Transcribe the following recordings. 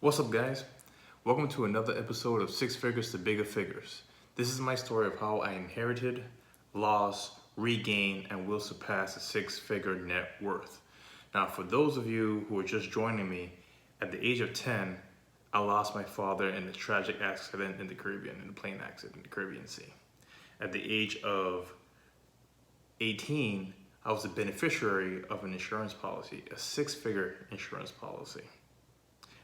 What's up, guys? Welcome to another episode of Six Figures to Bigger Figures. This is my story of how I inherited, lost, regained, and will surpass a six-figure net worth. Now, for those of you who are just joining me, at the age of 10, I lost my father in a tragic accident in the Caribbean, in a plane accident in the Caribbean Sea. At the age of 18, I was the beneficiary of an insurance policy, a six-figure insurance policy.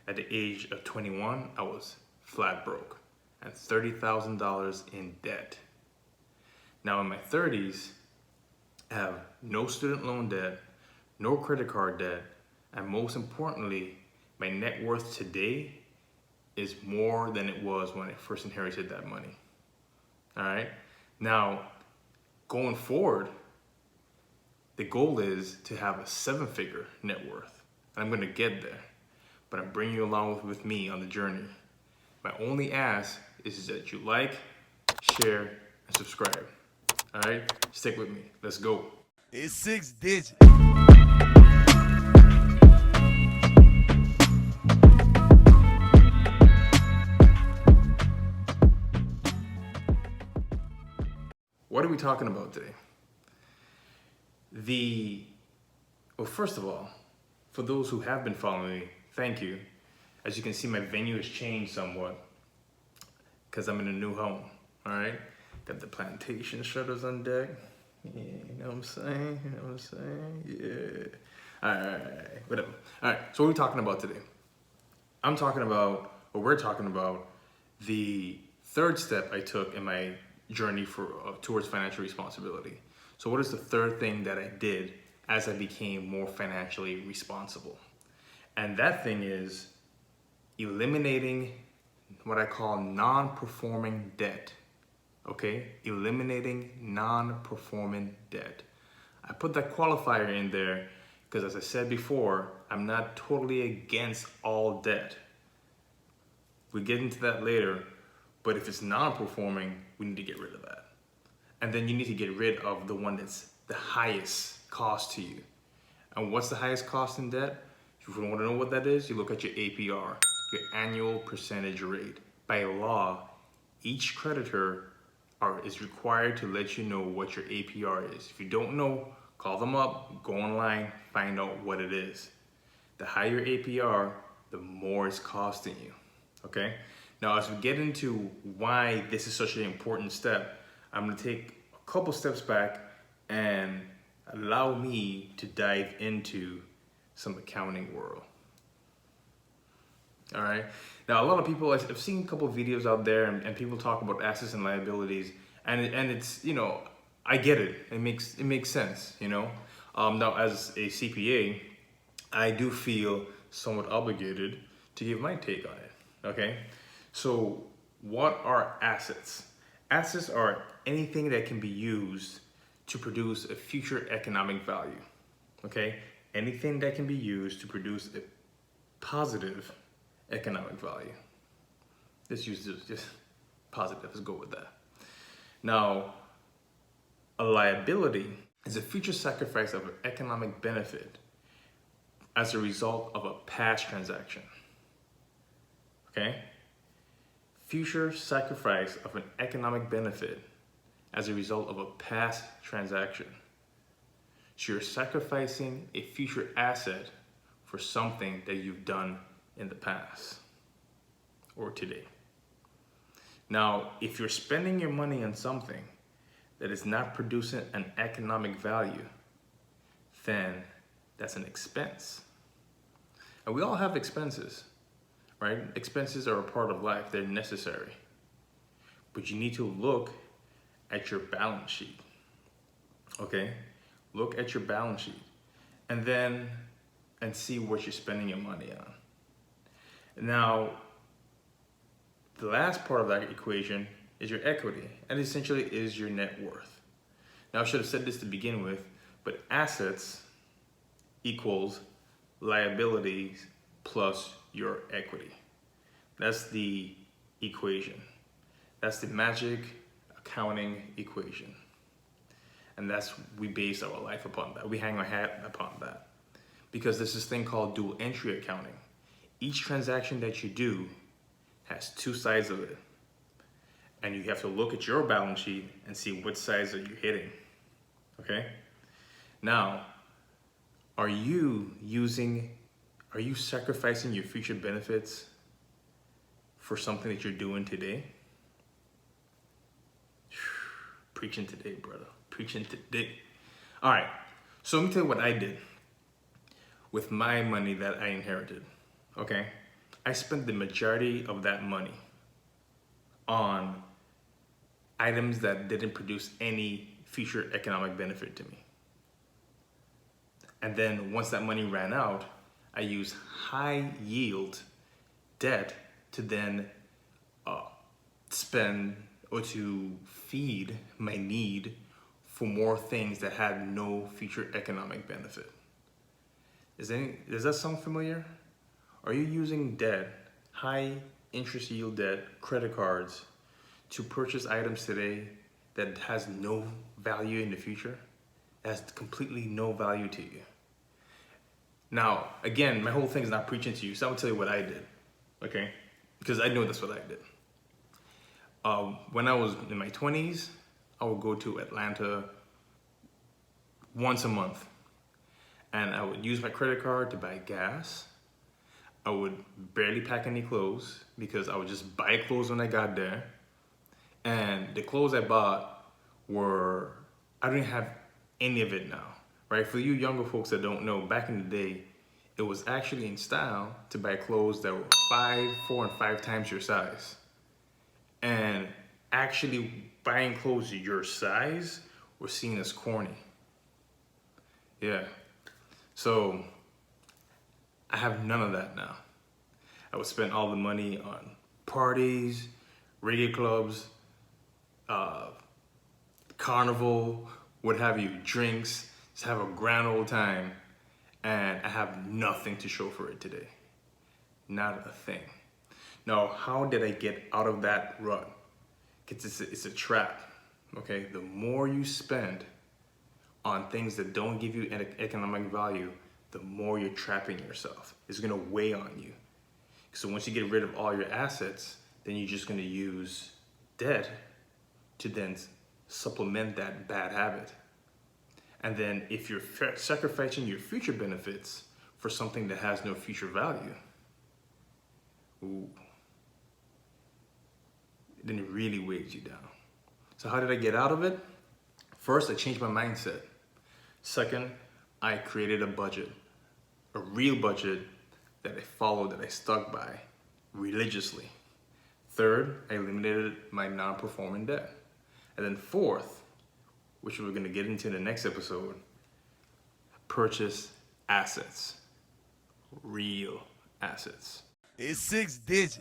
At the age of 21, I was flat broke and $30,000 in debt. Now in my 30s, I have no student loan debt, no credit card debt, and most importantly, my net worth today is more than it was when I first inherited that money. All right. Now, going forward, the goal is to have a seven-figure net worth. And I'm going to get there, but I'm bringing you along with me on the journey. My only ask is that you like, share, and subscribe. All right, stick with me. Let's go. It's 6 digits. What are we talking about today? Well, first of all, for those who have been following me, thank you. As you can see, my venue has changed somewhat because I'm in a new home. All right, got the plantation shutters on deck. Yeah, you know what I'm saying? You know what I'm saying? Yeah. All right, whatever. All right, so what are we talking about today? We're talking about the third step I took in my journey towards financial responsibility. So what is the third thing that I did as I became more financially responsible? And that thing is eliminating what I call non-performing debt. Okay, eliminating non-performing debt. I put that qualifier in there because, as I said before, I'm not totally against all debt. We'll get into that later, but if it's non-performing, we need to get rid of that. And then you need to get rid of the one that's the highest cost to you. And what's the highest cost in debt? If you want to know what that is, you look at your APR, your annual percentage rate. By law, each creditor is required to let you know what your APR is. If you don't know, call them up, go online, find out what it is. The higher APR, the more it's costing you, okay? Now, as we get into why this is such an important step, I'm gonna take a couple steps back and allow me to dive into some accounting world. All right. Now, a lot of people, I've seen a couple of videos out there and people talk about assets and liabilities, and it's, I get it. It makes sense, Now, as a CPA, I do feel somewhat obligated to give my take on it, okay? So what are assets? Assets are anything that can be used to produce a future economic value, okay? Anything that can be used to produce a positive economic value. Let's use just positive, let's go with that. Now, a liability is a future sacrifice of an economic benefit as a result of a past transaction, okay? Future sacrifice of an economic benefit as a result of a past transaction. So you're sacrificing a future asset for something that you've done in the past or today. Now, if you're spending your money on something that is not producing an economic value, then that's an expense. And we all have expenses, right? Expenses are a part of life, they're necessary. But you need to look at your balance sheet, okay? Look at your balance sheet and see what you're spending your money on. Now, the last part of that equation is your equity, and essentially is your net worth. Now, I should have said this to begin with, but assets equals liabilities plus your equity. That's the equation. That's the magic accounting equation. And we base our life upon that. We hang our hat upon that. Because there's this thing called dual entry accounting. each transaction that you do has two sides of it. And you have to look at your balance sheet and see what sides are you hitting. Okay? Now, are you sacrificing your future benefits for something that you're doing today? Preaching today, brother. Preaching today. All right. So let me tell you what I did with my money that I inherited. Okay? I spent the majority of that money on items that didn't produce any future economic benefit to me. And then once that money ran out, I used high yield debt to then spend or to feed my need for more things that had no future economic benefit. Does that sound familiar? Are you using debt, high interest yield debt, credit cards, to purchase items today that has no value in the future? It has completely no value to you. Now, again, my whole thing is not preaching to you, so I'm gonna tell you what I did, okay? Because I know that's what I did. When I was in my 20s, I would go to Atlanta once a month, and I would use my credit card to buy gas. I would barely pack any clothes because I would just buy clothes when I got there. And the clothes I bought I don't have any of it now, right? For you younger folks that don't know, back in the day, it was actually in style to buy clothes that were 4 and 5 times your size. And actually buying clothes your size was seen as corny. Yeah. So I have none of that now. I would spend all the money on parties, radio clubs, carnival, what have you, drinks, just have a grand old time, and I have nothing to show for it today. Not a thing. Now, how did I get out of that rut? Because it's a trap, okay? The more you spend on things that don't give you economic value, the more you're trapping yourself. It's gonna weigh on you. So once you get rid of all your assets, then you're just gonna use debt to then supplement that bad habit. And then if you're sacrificing your future benefits for something that has no future value, then it really weighs you down. So how did I get out of it? First, I changed my mindset. Second, I created a budget, a real budget that I followed, that I stuck by religiously. Third, I eliminated my non-performing debt. And then fourth, which we're gonna get into in the next episode, purchase assets, real assets. It's 6 digits.